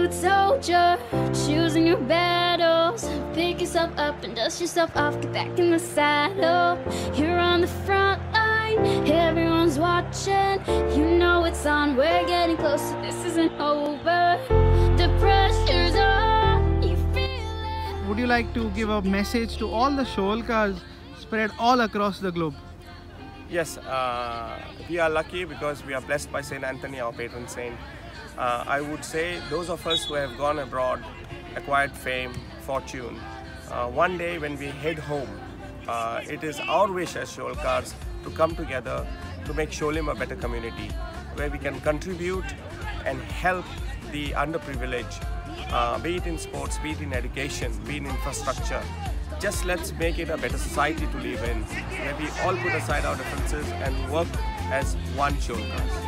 foot soldier, choosing your battles. Pick yourself up and dust yourself off, get back in the saddle. You're on the front line, everyone's watching. You know it's on, we're getting closer, this isn't over. The pressure's on, you feel it. Would you like to give a message to all the Shoalkars spread all across the globe? Yes, we are lucky because we are blessed by Saint Anthony, our patron saint. I would say those of us who have gone abroad, acquired fame, fortune, one day when we head home, it is our wish as Shoalkars to come together to make Sholim a better community, where we can contribute and help the underprivileged, be it in sports, be it in education, be it in infrastructure. Just let's make it a better society to live in, where we all put aside our differences and work as one Shoalkars.